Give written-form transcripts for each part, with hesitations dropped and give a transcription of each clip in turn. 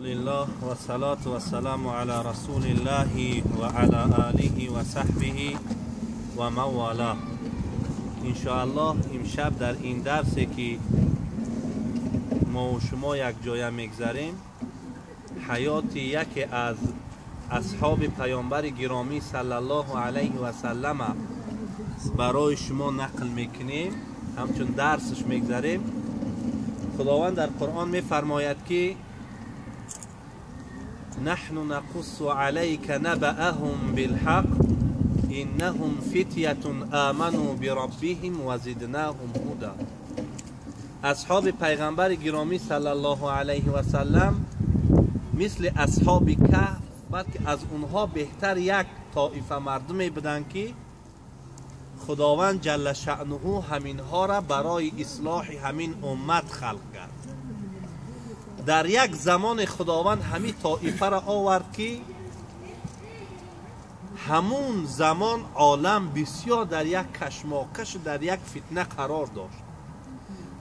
لله و صلات و سلام علی رسول الله و علی آله و صحبه و موالا. انشاءالله امشب در این درسی که ما و شما یک جای میگذاریم حیات یکی از اصحاب پیامبر گرامی صلی الله علیه و سلم برای شما نقل میکنیم، همچون درسش میگذاریم. خداوند در قرآن میفرماید که نحن نقص عليك نبأهم بالحق إنهم فتية آمنوا بربهم وزدناهم هدى. اصحاب پیغمبر گرامی صلی الله علیه و سلم مثل اصحاب کهف، بلکه از اونها بهتر یک طایفه مردمی بودند که خداوند جل شأنه همینها را برای اصلاح همین امت خلق کرد. در یک زمان خداوند همین طایفه را آورد که همون زمان عالم بسیار در یک کشماکش، در یک فتنه قرار داشت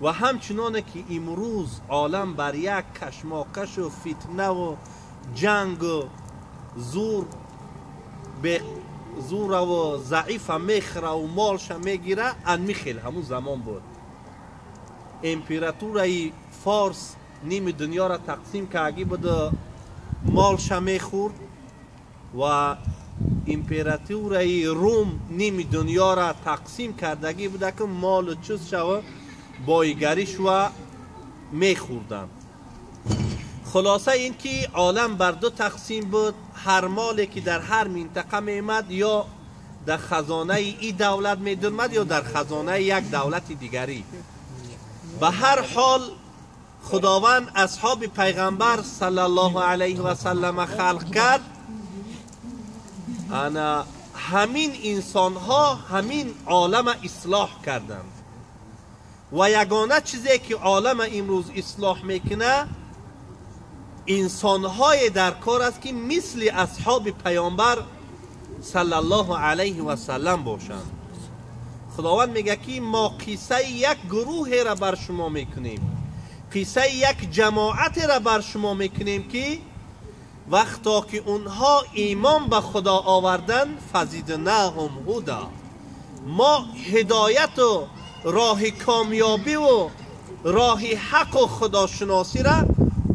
و همچنان که امروز عالم بر یک کشماکش و فتنه و جنگ و زور و ضعیف میخره و مالش میگیره، انمیخیل همون زمان بود. امپراتورای فارس نیم دنیا را تقسیم کردگی بود، مالش میخورد، و امپراتورای روم نیم دنیا را تقسیم کردگی بود که مال و چیز شو بایگریش و میخوردن. خلاصه این که عالم بر دو تقسیم بود، هر مالی که در هر منطقه میمد یا در خزانه ای دولت میدرمد یا در خزانه یک دولت دیگری. به هر حال خداوند اصحاب پیغمبر صلی الله علیه و سلم خلق کرد. انا همین انسان ها همین عالم اصلاح کردند و یگانه چیزی که عالم امروز اصلاح میکنه انسان های در کار است که مثل اصحاب پیامبر صلی الله علیه و سلم باشند. خداوند میگه که ما قصه یک گروه را بر شما میکنیم، قصه یک جماعت را بر شما میکنیم که وقتا که اونها ایمان به خدا آوردن فزیدناهم هدی، ما هدایت و راه کامیابی و راه حق و خداشناسی را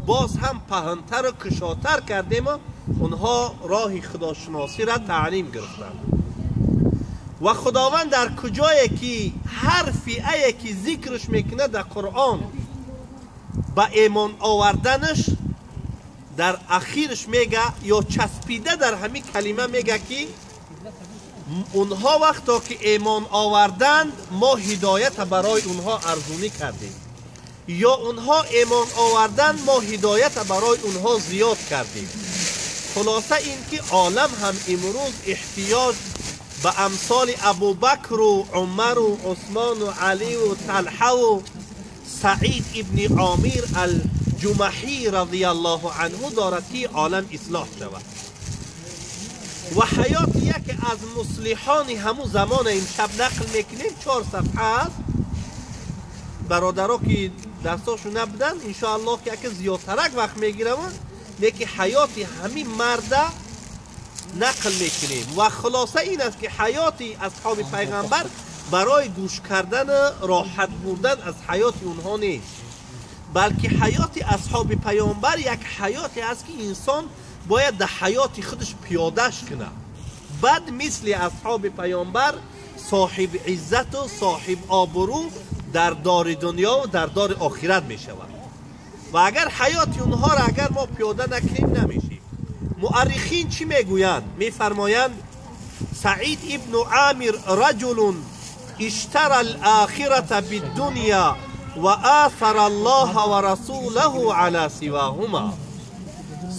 باز هم پهنتر و کشاتر کردیم و اونها راه خداشناسی را تعلیم گرفتند. و خداوند در کجایی که هر فئه که ذکرش میکنه در قرآن با ایمان آوردنش در اخیرش میگه یا چسبیده در همین کلمه میگه که اونها وقتا که ایمان آوردند ما هدایت برای اونها ارزونی کردیم، یا اونها ایمان آوردند ما هدایت برای اونها زیاد کردیم. خلاصه این که عالم هم امروز احتیاج به امثال ابوبکر و عمر و عثمان و علی و طلحه و سعید ابن عامر الجمحی رضی الله عنه دارد که عالم اصلاح شود. و حیات یک از مصلحان همون زمان امشب نقل میکنیم 4 صفحه است. برادرها که درساشو نبودن انشاءالله که اگه زیادترک وقت میگیرم لیکن حیات همین مرد نقل میکنیم. و خلاصه این است که حیات اصحاب پیغمبر برای گوش کردن راحت بودن از حیات اونها نیست، بلکه حیات اصحاب پیامبر یک حیاتی است که انسان باید در حیات خودش پیادهش کنه. بعد مثل اصحاب پیامبر صاحب عزت و صاحب آبرو در دار دنیا و در دار آخرت می شود. و اگر حیات اونها را اگر ما پیاده نکنیم نمیشیم. مؤرخین چی میگویند؟ میفرمایند سعید ابن عامر رجل اشترى الاخرة بالدنيا و آثر الله و رسوله على سواهما.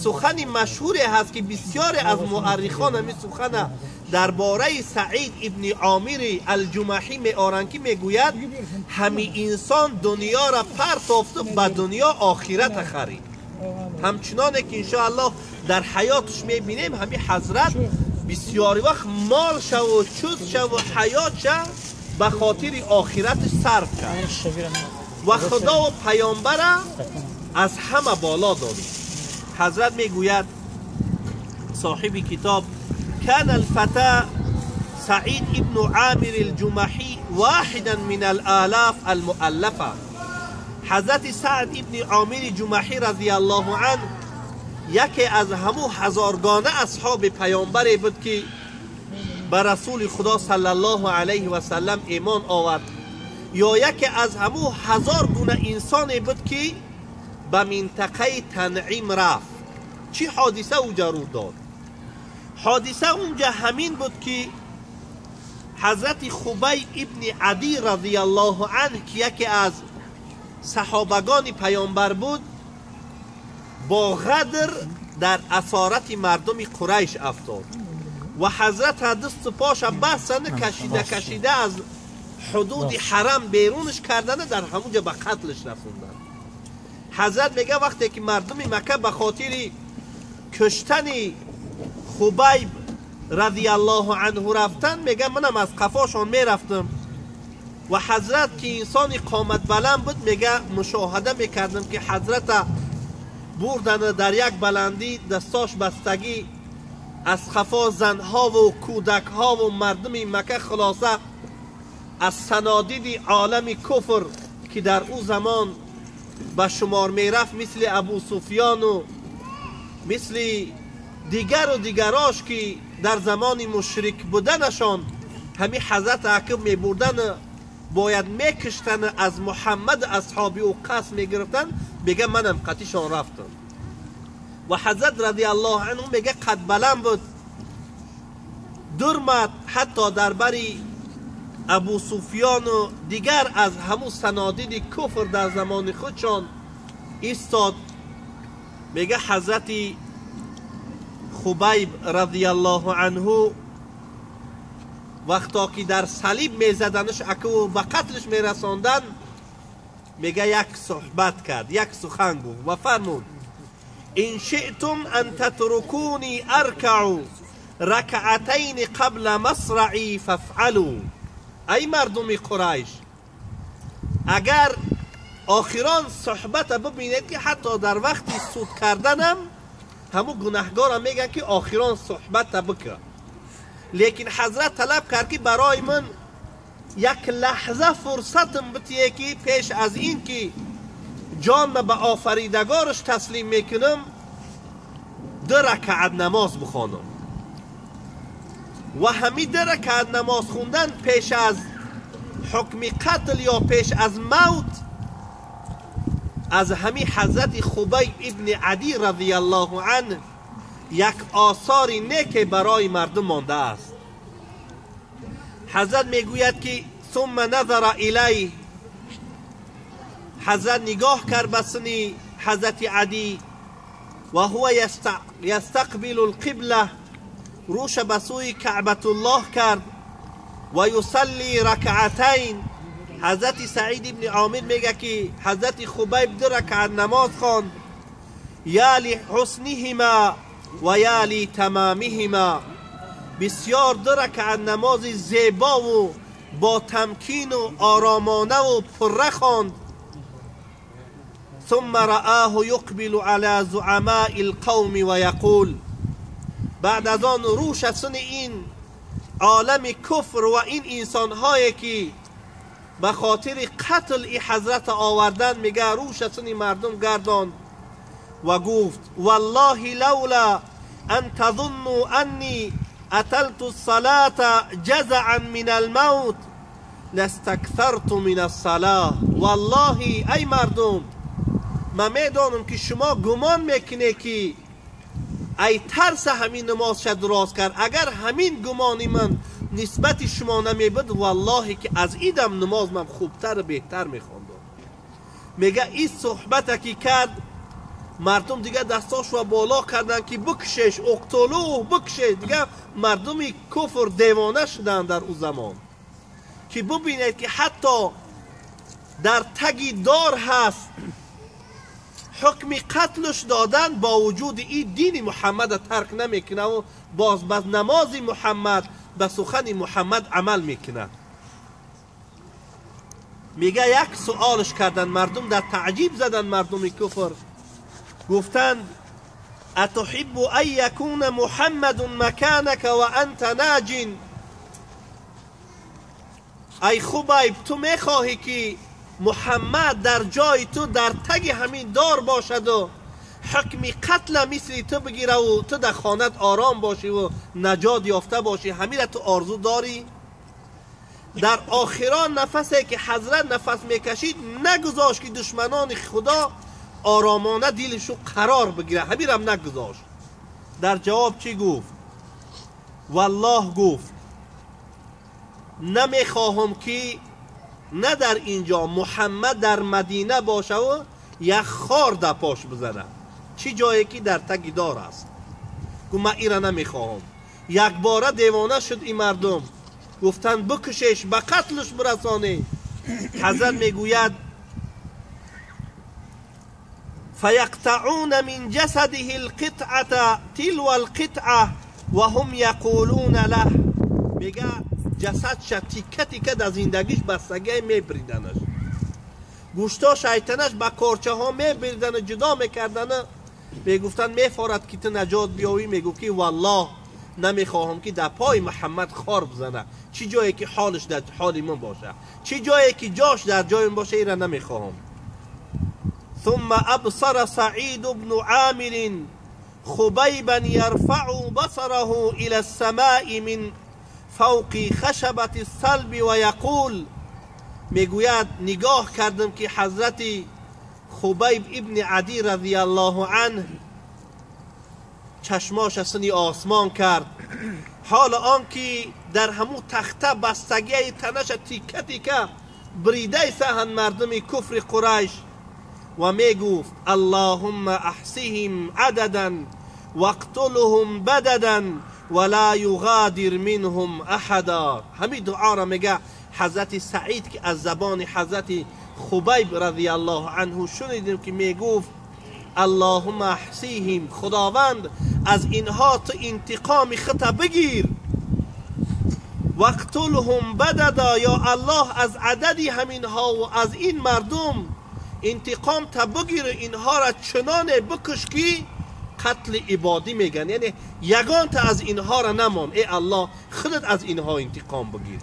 سخن مشهوری هست که بسیار از مؤرخان همین سخن درباره سعید ابن عامر الجمحی میآورند که میگوید همین انسان دنیا را پرتافت به دنیا آخرت خرید. همچنانه که انشاءالله در حیاتش میبینیم همین حضرت بسیاری وقت مال شو و چوز شو و حیات شو به خاطر آخرتش صرف کرد و خدا و پیامبر از همه بالا دارید. حضرت میگوید صاحب کتاب کان الفتى سعید ابن عامر الجمحی واحدا من الالاف المؤلفه. حضرت سعد ابن عامر جمحی رضی الله عنه یکی از همو هزارگانه اصحاب پیامبر بود که به رسول خدا صلی الله علیه و سلم ایمان آورد، یا یکی از همو هزار گونه انسان بود که به منطقه تنعیم رفت. چی حادثه اونجا رو داد؟ حادثه اونجا همین بود که حضرت خبیب ابن عدی رضی الله عنه که یکی از صحابگان پیامبر بود، با غدر در اسارت مردم قریش افتاد و حضرت دست پاش بستن کشیده از حدود حرم بیرونش کردن، در همونجا به قتلش رسوندن. حضرت میگه وقتی که مردم مکه به خاطر کشتن خبیب رضی الله عنه رفتن، میگه منم از قفاشان میرفتم و حضرت که انسان قامت بلند بود، میگه مشاهده میکردم که حضرت بردن در یک بلندی دستاش بستگی از خفا زنها و کودکها و مردم مکه، خلاصه از صنادید عالم کفر که در او زمان به شمار میرفت، مثل ابو سفیان و مثل دیگراش که در زمان مشرک بودنشان همین حضرت عقب می بردن، باید میکشتن از محمد اصحابی و قصد میگرفتن. بگه منم قطیشان رفتم و حضرت رضی الله عنه میگه قد بلند بود، درمت حتی در بری ابو سفیان و دیگر از همون صنادید کفر در زمان خودشان ایستاد. میگه حضرت خبیب رضی الله عنه وقتا که در صلیب میزدنش اکو به قتلش میرساندن، میگه یک صحبت کرد، یک سخن گفت و فرمود ان شئتم ان تتركوني اركع رکعتین قبل مصرعی فافعلوا. ای مردم قریش، اگر آخران صحبت ببینید که حتی در وقت سود کردنم همو گناهگارم میگن که آخران صحبت بکن، لیکن حضرت طلب کرد که برای من یک لحظه فرصتم بتیه که پیش از این که جان به آفریدگارش تسلیم میکنم 2 رکعت نماز بخوانم. و همین 2 رکعت نماز خوندن پیش از حکم قتل یا پیش از موت از همین حضرت خبیب ابن عدی رضی الله عنه یک آثار نیک برای مردم مانده است. حضرت میگوید که ثم نظر الیه، حضرت نگاه کرد به سنی حضرت عدی و هو یستقبل القبله، روش به سوی کعبت الله کرد و یصلی رکعتین. حضرت سعید ابن عامر میگه که حضرت خبیب 2 رکعت نماز خواند، یا لحسنهما و یا لتمامهما، بسیار 2 رکعت نماز زیبا و با تمکین و آرامانه و پره خواند. ثم رآه یقبل علی زعماء القوم و یقول، بعد از آن روش سن این عالم کفر و این انسانهایی که به خاطر قتل ای حضرت آوردن، میگه روش سن مردم گردان و گفت والله لولا ان تظنوا انی اتلت الصلاة جزعا من الموت لاستكثرت من الصلاة. والله ای مردم، من میدانم که شما گمان میکنه که ای ترس همین نماز شد دراز کرد، اگر همین گمانی من نسبت شما نمی بود، والله که از ایدم نماز من خوبتر بهتر میخواندم. میگه این صحبت که کرد، مردم دیگه دستاش رو بالا کردن که بکشش، اقتلوه، بکشه. دیگه مردم کفر دیوانه شدن در او زمان که ببینید که حتی در تگی دار هست حکم قتلش دادن، با وجود این دین محمد ترک نمیکنه و باز نماز محمد به سخن محمد عمل میکنه. میگه یک سوالش کردن مردم، در تعجیب زدن مردم کفر، گفتند اتحب ان یکون محمد مکانک و انت ناج. ای خبیب تو میخواهی که محمد در جای تو در تگ همین دار باشد و حکم قتل مثل تو بگیره و تو در خانت آرام باشی و نجات یافته باشی؟ همین را تو آرزو داری؟ در آخران نفسی که حضرت نفس میکشید نگذاشت که دشمنان خدا آرامانه دلشو قرار بگیره، همین هم نگذاشت. در جواب چی گفت؟ والله گفت نمیخواهم که نه در اینجا محمد در مدینه باشه و یک خار در پاش بزنه. چی جایی که در تگی دار است. گفت من ایره نمیخواهم. یک باره دیوانه شد این مردم، گفتن بکشش، به قتلش برسانی. حضرت میگوید فیقطعون من جسده القطعه تلو القطعه و هم یقولون له. میگه جسدش تیکه تیکه در زندگیش بستگی میبریدنش، گوشتا شیطنش به کارچه ها میبریدن، جدا میکردن. میگفتن میفارد که تو نجات بیاوی. میگو که والله نمیخواهم که در پای محمد خار بزنه. چی جایی که حالش در حال من باشه، چی جایی که جاش در جای من باشه، ایره نمیخواهم. ثم ابصر سعید بن عامر خبیبا یرفع بصره الى السماء من فوق خشبة الصلب و یقول. میگوید نگاه کردم که حضرت خبیب ابن عدی رضی الله عنه چشماش سنی آسمان کرد، حال آن که در همو تخته بستگی تنش تیکه تیکه بریده سهن مردم کفر قریش و میگفت اللهم احصهم عددا واقتلهم بددا ولا یغادر منهم احدا. همین دعا را میگه حضرت سعید که از زبان حضرت خبیب رضی الله عنه شنیدیم که میگفت اللهم احصیهم، خداوند از اینها تو انتقام خطا بگیر، واقتلهم بددا، یا الله از عددی همینها و از این مردم انتقام تا بگیر، اینها را چنانه بکش که قتل عبادی میگن، یعنی یگان تا از اینها را نمان. ای الله خودت از اینها انتقام بگیر.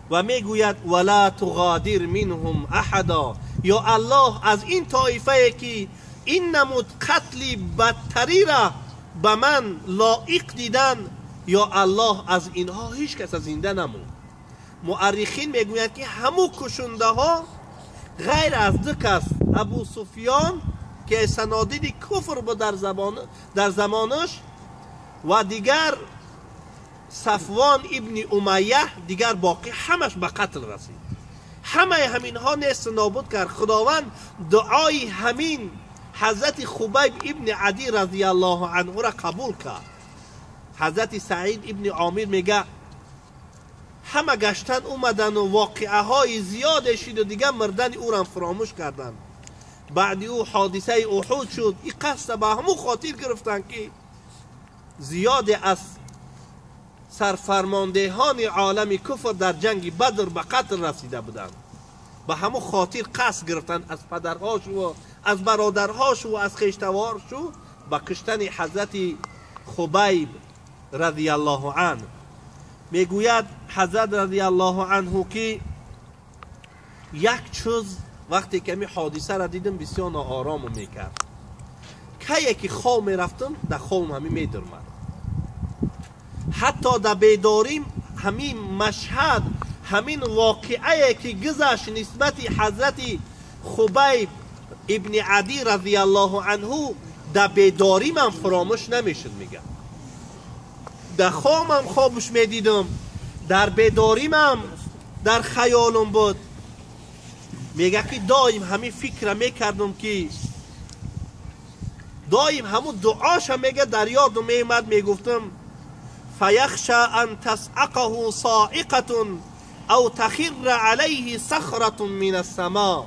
و میگوید ولا تغادر منهم احدا، یا الله از این طایفه که این نمود قتل بدتری را به من لایق دیدن، یا الله از اینها هیچ کس زنده نمون. مورخین میگویند که همو کشنده ها غیر از دو کس، ابو سفیان که سنادید کفر بود در زمانش و دیگر صفوان ابن امیه، دیگر باقی همش به قتل رسید. همین ها نیست نابود کرد. خداوند دعای همین حضرت خبیب ابن عدی رضی الله عنه را قبول کرد. حضرت سعید ابن عامر میگه همه گشتن اومدن و واقعه های زیاد شد و دیگه مردن او را فراموش کردن. بعد او حادثه احد شد. این قصد به همون خاطر گرفتن که زیاد از سرفرماندهان عالم کفر در جنگ بدر به قتل رسیده بودند. به همون خاطر قصد گرفتن از پدرهاش و از برادرهاش و از خیشتوارش به کشتن حضرت خبیب رضی الله عنه. میگوید حضرت رضی الله عنه که یک چیز وقتی که می حادثه را دیدم بسیار ناآرام میکرد. که که خواب میرفتم در خواب همین میدرمد. حتی در بیداریم همین مشهد، همین واقعه که گذشت نسبت حضرت خبیب ابن عدی رضی الله عنه در بیداریم هم فراموش نمیشد. میگه در خوابم خوابش میدیدم، در بیداریم هم در خیالم بود. میگه که دایم همین فکر میکردم که دایم همون دعاش هم میگه در یادم میمد. میگفتم فیخشى ان تصعقه صاعقه او تخر علیه صخره من السماء.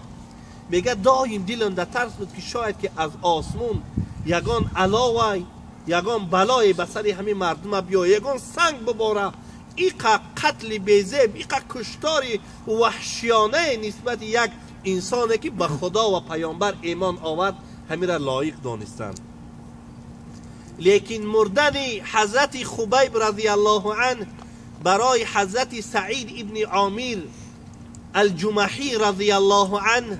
میگه دایم دلم در ترس بود که شاید که از آسمون یگان علاوه یگان بلای به سر همین مردم بیا، یگان سنگ بباره. ایقا قتل بیزیب، ایقا کشتاری وحشیانه نسبت یک انسانی که به خدا و پیامبر ایمان آورد همین را لایق دانستند. لیکن مردن حضرت خبیب رضی الله عنه برای حضرت سعید ابن عامر الجمحی رضی الله عنه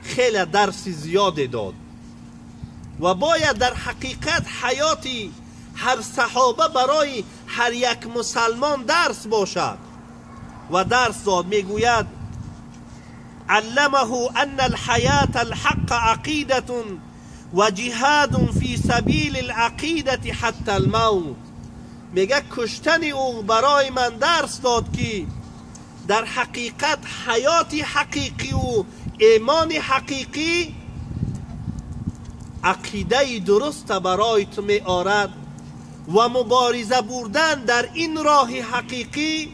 خیلی درس زیاد داد و باید در حقیقت حیاتی هر صحابه برای هر یک مسلمان درس باشد و درس داد. میگوید علمه ان الحیات الحق عقیدة و جهاد فی سبیل العقیدة حتی الموت. میگه کشتن او برای من درس داد که در حقیقت حیات حقیقی و ایمان حقیقی عقیده درست برای تو می آرد و مبارزه بردن در این راه حقیقی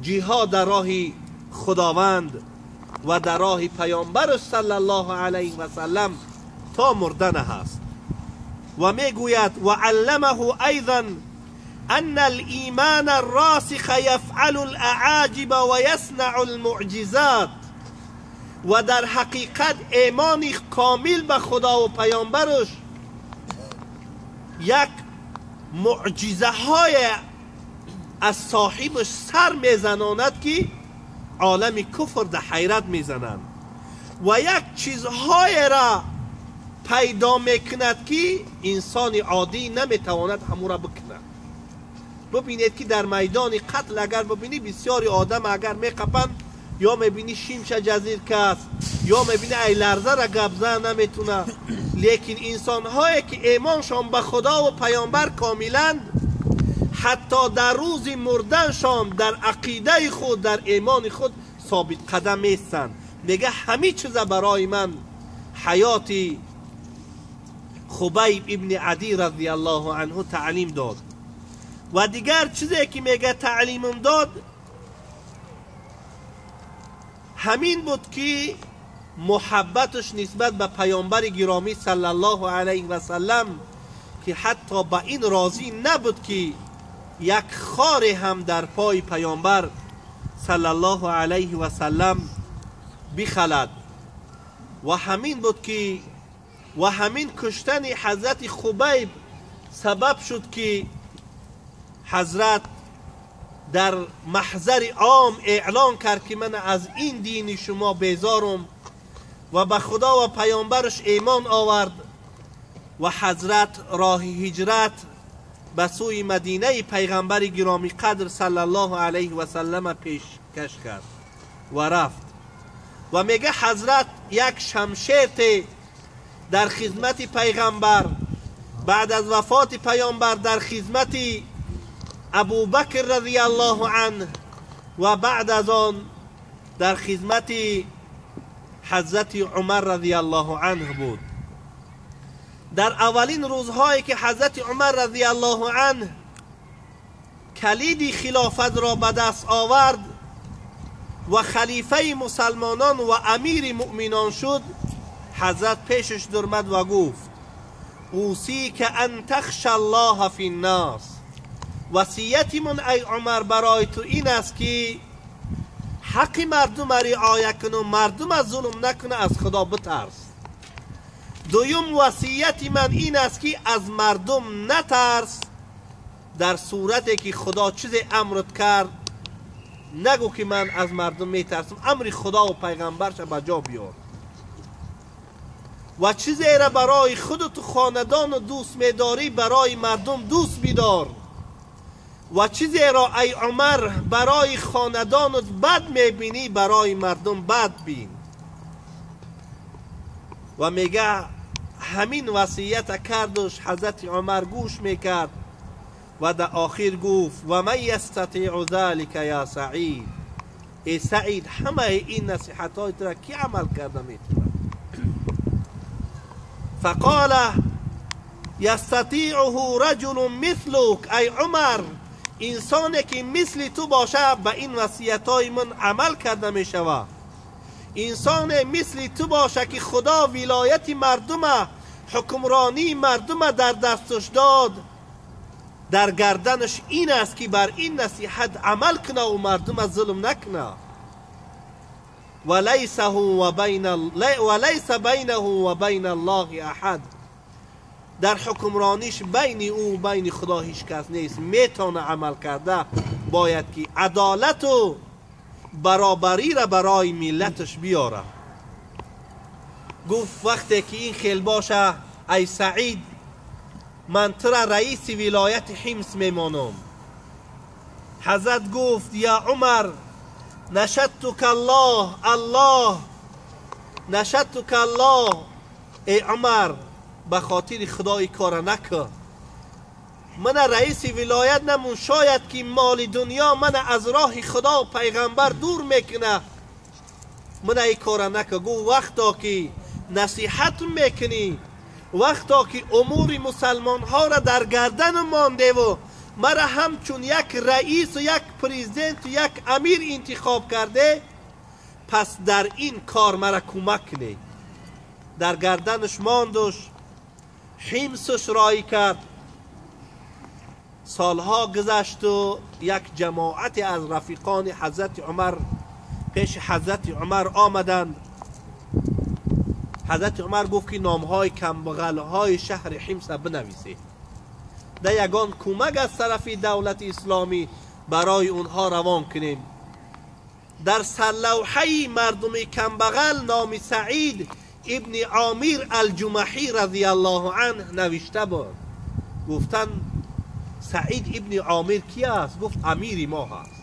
جهاد در راه خداوند و در راه پیامبر صلی الله علیه و سلم تا مردن هست. و میگوید و علمه ایضا ان الایمان الراسخ یفعل الاعاجب و یصنع المعجزات. و در حقیقت ایمان کامل به خدا و پیامبرش یک معجزه های از صاحبش سر میزناند که عالم کفر در حیرت میزنند و یک چیزهای را پیدا میکند که انسان عادی نمیتواند همون را بکند. ببینید که در میدان قتل اگر ببینی بسیاری آدم اگر میقپند یا میبینی شیمش جزیر کس یا میبینی ای لرزه را گبزه نمیتونه. لیکن انسان هایی که ایمانشان به خدا و پیامبر کاملند حتی در روز مردنشان در عقیده خود در ایمان خود ثابت قدم میستند. میگه همه چیز برای من حیات خبیب ابن عدی رضی الله عنه تعلیم داد. و دیگر چیزی که میگه تعلیم داد همین بود که محبتش نسبت به پیامبر گرامی صلی الله علیه و سلم که حتی به این راضی نبود که یک خار هم در پای پیامبر صلی الله علیه و سلم بخلد. و همین بود که و همین کشتن حضرت خبیب سبب شد که حضرت در محضر عام اعلان کرد که من از این دین شما بیزارم و به خدا و پیامبرش ایمان آورد و حضرت راه هجرت به سوی مدینه پیغمبر گرامی قدر صلی الله علیه و سلم پیشکش کرد و رفت. و میگه حضرت یک شمشیر در خدمت پیغمبر بعد از وفات پیامبر در خدمت ابو بکر رضی الله عنه و بعد از آن در خدمت حضرت عمر رضی الله عنه بود. در اولین روزهایی که حضرت عمر رضی الله عنه کلید خلافت را به دست آورد و خلیفه مسلمانان و امیر مؤمنان شد حضرت پیشش درمد و گفت اوصیک ان تخشى الله فی الناس. وصیت من ای عمر برای تو این است که حق مردم رعایت کن و مردم از ظلم نکنه، از خدا بترس. دویم وصیت من این است که از مردم نترس در صورتی که خدا چیزی امرت کرد نگو که من از مردم میترسم، امر خدا و پیغمبرش به جا بیار و چیزی را برای خودت و خاندان و دوست میداری برای مردم دوست بیدار و چیزی را ای عمر برای خاندانت بد میبینی برای مردم بد بین. و میگه همین وصیت کردش حضرت عمر گوش میکرد و در آخر گفت و من یستطیع ذلك یا سعید. ای سعید همه این نصیحت های را کی عمل کرده میتونه؟ فقال یستطیعه رجل مثلک. ای عمر انسانی که مثل تو باشه به این وصیت های من عمل کرده میشوه. انسان مثل تو باشه که خدا ولایت مردم حکمرانی مردم در دستش داد در گردنش این است که بر این نصیحت عمل کنه و مردم از ظلم نکنه. وليس بينه وبين الله احد. در حکمرانیش بین او و بین خدا هیچ کس نیست، میتونه عمل کرده، باید که عدالت و برابری را برای ملتش بیاره. گفت وقتی که این خیل باشه ای سعید، من ترا رئیس ولایت حمص میمانم. حضرت گفت یا عمر نشدتک الله نشدتک الله، ای عمر به خاطر خدای کار نکن، من رئیس ولایت نمون، شاید که مال دنیا من از راه خدا و پیغمبر دور میکنه، من ای کار نکن. گو وقتا که نصیحت میکنی، وقتا که امور مسلمان ها را در گردن مانده و مرا همچون یک رئیس و یک پریزیدنت و یک امیر انتخاب کرده، پس در این کار مرا کمک کنی. در گردنش ماندش، حمصش رای کرد. سالها گذشت و یک جماعت از رفیقان حضرت عمر پیش حضرت عمر آمدند. حضرت عمر گفت که نامهای کمبغلهای شهر حمص بنویسید، در یگان کمک از طرف دولت اسلامی برای اونها روان کنیم. در سرلوحه مردم کمبغل نام سعید ابن عامر الجمحی رضی الله عنه نوشته بود. گفتن سعید ابن عامر کی است؟ گفت امیر ما هست.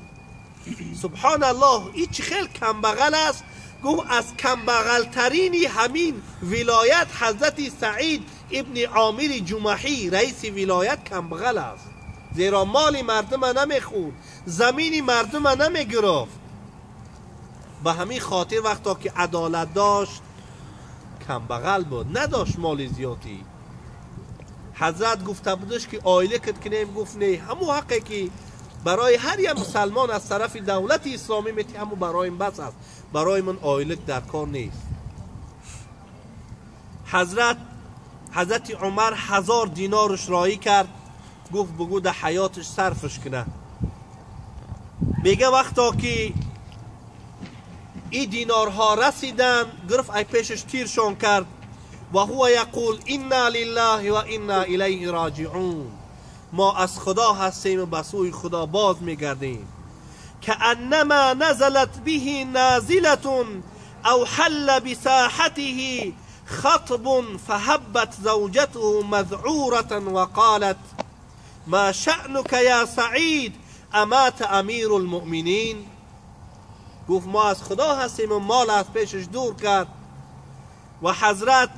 سبحان الله، این چه خیلی کمبغل است. گفت از کمبغل ترینی همین ولایت حضرت سعید ابن عامر جمحی رئیس ولایت کمبغل است، زیرا مال مردم نمیخورد، زمین مردم نمیگرفت. به همین خاطر وقتا که عدالت داشت کمبغل بود، نداشت مال زیادی. حضرت گفته بودش که آیله کت کنیم، گفت نه، همو حقی که برای هر یک مسلمان از طرف دولت اسلامی میتی همو برای من بس است، برای من آیله در کار نیست. حضرت عمر 1000 دینارش رایی کرد، گفت بگو در حیاتش صرفش کنه. بگه وقتا که این دینارها رسیدن، گرفت ای پیشش تیرشون کرد و هو یقول انا لله و انا الیه راجعون، ما از خدا هستیم و به سوی خدا باز میگردیم. که انما نزلت به نازلة او حل بساحته خطب فهبت زوجته مذعورة وقالت ما شأنك یا سعید امات امیر المؤمنین. گفت ما از خدا هستیم و مال از پیشش دور کرد. و حضرت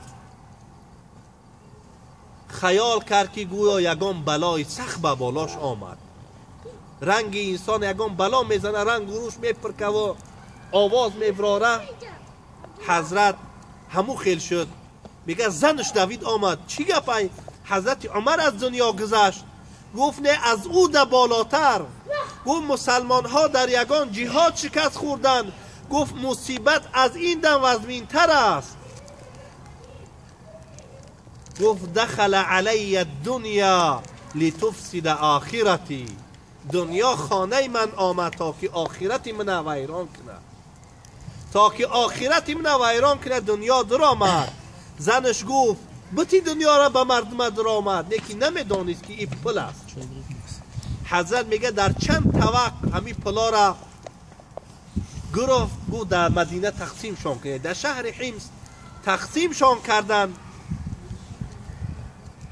خیال کرد که گویا یگان بلای سخت به بالاش آمد. رنگ انسان یگان بلا میزنه، رنگ روش میپرکه و آواز میبراره. حضرت همو خیل شد، میگه زنش دوید آمد، چی گپی؟ حضرت عمر از دنیا گذشت. گفت نه، از او ده بالاتر. گفت مسلمان ها در یگان جهاد شکست خوردن. گفت مصیبت از این دم وزمین تر است. گفت دخل علی الدنیا لتفسد آخرتی، دنیا خانه من آمد تا که آخرت من ویران کنه، تا که آخرت من ویران کنه. دنیا در آمد. زنش گفت بتی دنیا را به مردم در آمد، لیکن نمیدانست که این پل است. حضرت میگه در چند طبق همین پلا را گرفت، گفت در مدینه تقسیم شون کنه. در شهر حمص تقسیم شون کردن.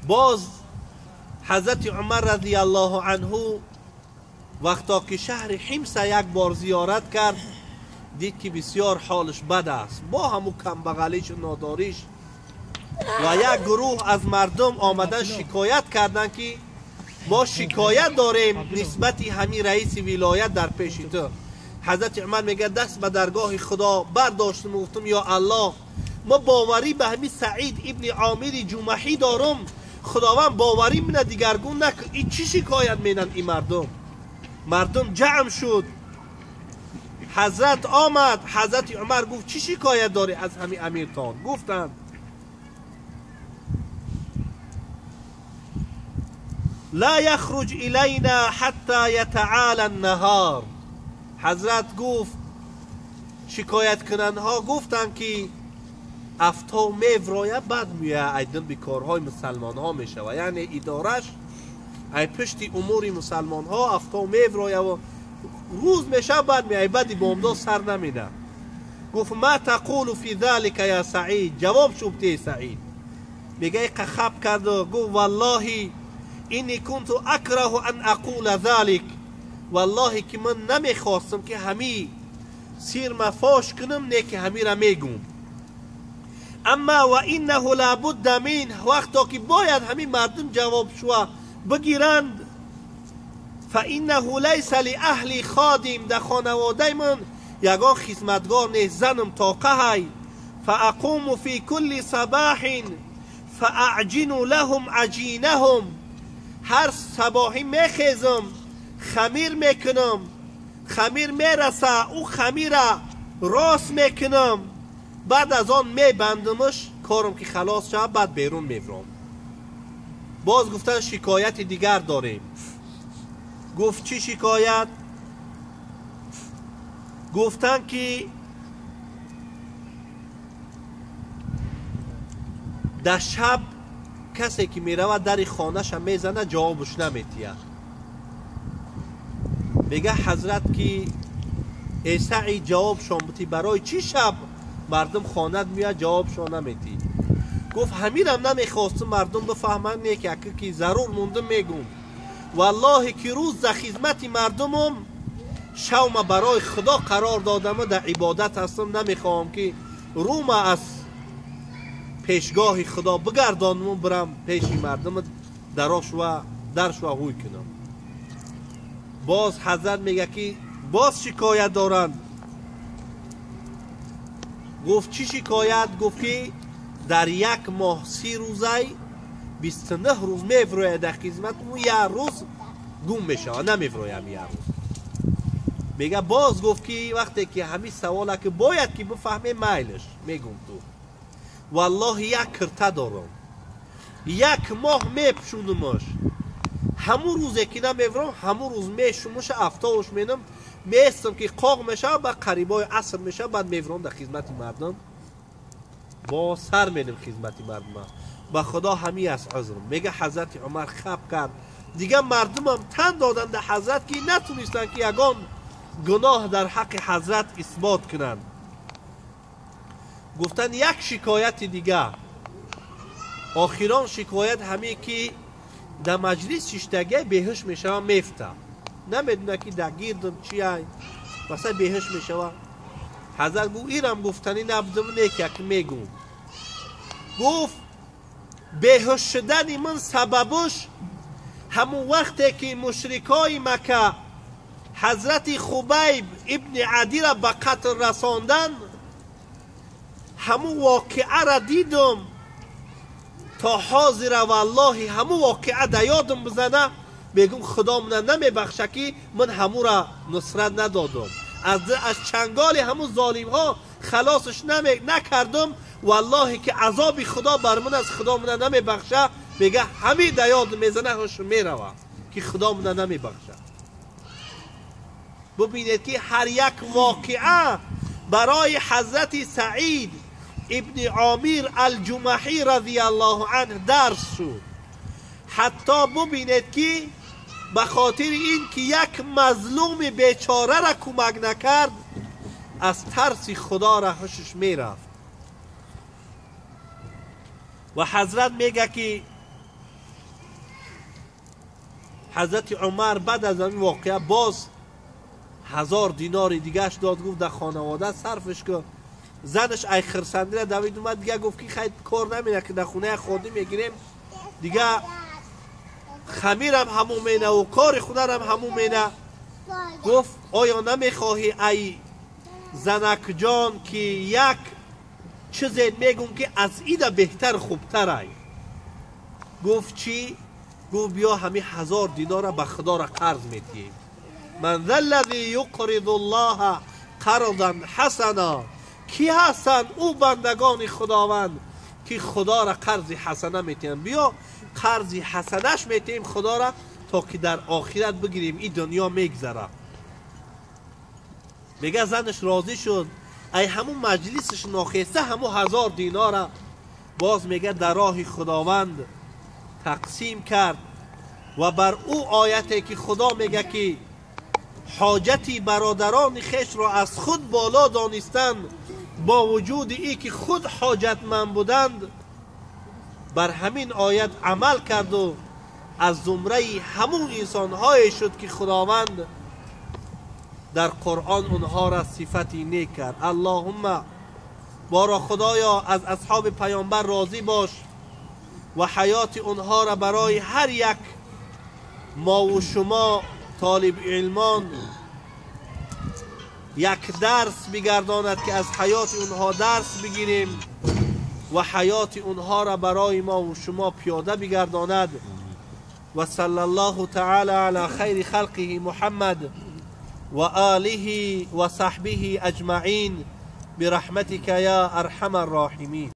باز حضرت عمر رضی الله عنه وقتا که شهر حمص یک بار زیارت کرد، دید که بسیار حالش بد است، با همو کمبغلیش و ناداریش. و یک گروه از مردم آمدن شکایت کردن که ما شکایت داریم نسبتی همین رئیس ولایت در پیش تو. حضرت عمر میگه دست به درگاه خدا برداشتم و گفتم یا الله، ما باوری به همین سعید ابن عامر جمحی دارم، خداوند باوری منه دیگرگون نکن. این چی شکایت مینن این مردم جمع شد. حضرت آمد. حضرت عمر گفت چی شکایت داری از همین امیرتان؟ گفتند لا یخرج الینا حتی یتعالی النهار. حضرت گفت شکایت کننده ها گفتند که افتا میفرایه بعد میه ایدن به کارهای مسلمان ها میشه و یعنی ادارش ای پشتی امور مسلمان ها افتا میفرایه و روز میشه بعد میه بعدی بامداد سر نمیده. گفت ما تقول فی ذلك یا سعید، جواب شبتی سعید میگه خب کرد و گفت والله اینی کنت اکره ان اقول ذلك، والله که من نمیخواستم که همی سیر مفاش کنم نه که همی را میگم، اما و اینه لابد من، وقتا که باید همین مردم جواب شو بگیرند، فانه لیس لاهل خادم، در خانواده من یگان خدمتگار نیست زنم طاقه های، فاقوم فی کل صباح فاعجن لهم عجینهم، هر صباحی میخیزم خمیر میکنم، خمیر میرسه او خمیر راست میکنم، بعد از آن میبندمش کارم که خلاص شد بعد بیرون میبرم. باز گفتن شکایت دیگر داریم. گفت چی شکایت؟ گفتن که در شب کسی که میره در خانهش میزنه جوابش نمیتیه. میگه حضرت که ای سعید جواب شان بودی برای چی شب مردم خانت میاد جواب شان نمیتی؟ گفت همیرم نمیخواستم مردم بفهمن نه که ضرور موندم میگم والله که روز در خدمت مردمم شوم برای خدا قرار دادم و در عبادت هستم، نمیخوام که روم از پیشگاه خدا بگردانم و برم پیش مردم دراش و درش و هوی کنم. باز حضرت میگه که باز شکایت دارند. گفت چی شکایت؟ گفت که در یک ماه 30 روزه 29 روز میفروید در خدمت و یک روز گم میشه نمیفروید یک روز. میگه باز گفت که وقتی که همین سواله که باید که بفهمه میلش میگم تو والله یک کرته دارم یک ماه میپشونمش، همون روزی که نمیفرم همون روز میشمش افتاوش مینم میستم که قاق میشه و قریبای عصر میشه بعد میفرم در خدمت مردم با سر میدم خدمت مردم با خدا همی از عذرم. میگه حضرت عمر خب کرد دیگه مردم هم تن دادن در حضرت که نتونستن که یگان گناه در حق حضرت اثبات کنن. گفتن یک شکایت دیگه آخران شکایت همه که در مجلس ششتگه بهش میشه میفته نمیدونه که در گیردم چی های واسه بهش میشه. حضرت گو ایرم گفتنی نبدم نیکه که میگم گفت بهش شدن من سببش همون وقتی که مشرکای مکه حضرت خبیب ابن عدی را به قتل رساندن همون واقعه را دیدم تا حاضر والله همون واقعه در یادم بزنه بگم خدا من نمیبخشه که من همون را نصرت ندادم از چنگال همون ظالم ها خلاصش نکردم والله که عذاب خدا بر من از خدا من نمیبخشه. بگه همین در یاد میزنه هاش میروه که خدا من نمیبخشه. ببینید که هر یک واقعه برای حضرت سعید ابن عامر الجمحی رضی الله عنه درس شد. حتی ببینید که به خاطر این که یک مظلوم بیچاره را کمک نکرد از ترس خدا را هوشش میرفت. و حضرت میگه که حضرت عمر بعد از این واقعه باز 1000 دینار دیگهش داد. گفت در خانواده صرفش که زنش ای خرسندی را دوید اومد دیگه گفت که خیلی کار نمینه که در خونه خودی میگیریم دیگه خمیرم همون مینه و کار خودرم همون مینه. گفت آیا نمیخواهی ای زنک جان که یک چیزی میگم که از ایده بهتر خوبتر ای؟ گفت چی؟ گفت بیا همین 1000 دینار به خدا را قرض میدیم. من ذا الذی یقرض الله قرضا حسنا، کی هستند او بندگان خداوند که خدا را قرض حسنه میتیم؟ بیا قرض حسنش میتیم خدا را تا که در آخرت بگیریم این دنیا میگذره. میگه زنش راضی شد ای همون مجلسش ناخسته همون 1000 دینار باز میگه در راه خداوند تقسیم کرد و بر او آیتی که خدا میگه که حاجتی برادران خیش را از خود بالا دانستند با وجود ای که خود حاجتمند بودند، بر همین آیت عمل کرد و از زمره همون انسان‌های شد که خداوند در قرآن اونها را صفتی نیک کرد. اللهم بارا خدایا از اصحاب پیامبر راضی باش و حیات اونها را برای هر یک ما و شما طالب علمان یک درس بگرداند که از حیات اونها درس بگیریم و حیات اونها را برای ما و شما پیاده بگرداند. و صلی الله تعالی علی خیر خلقه محمد و آله و صحبه اجمعین برحمتك یا ارحم الراحمین.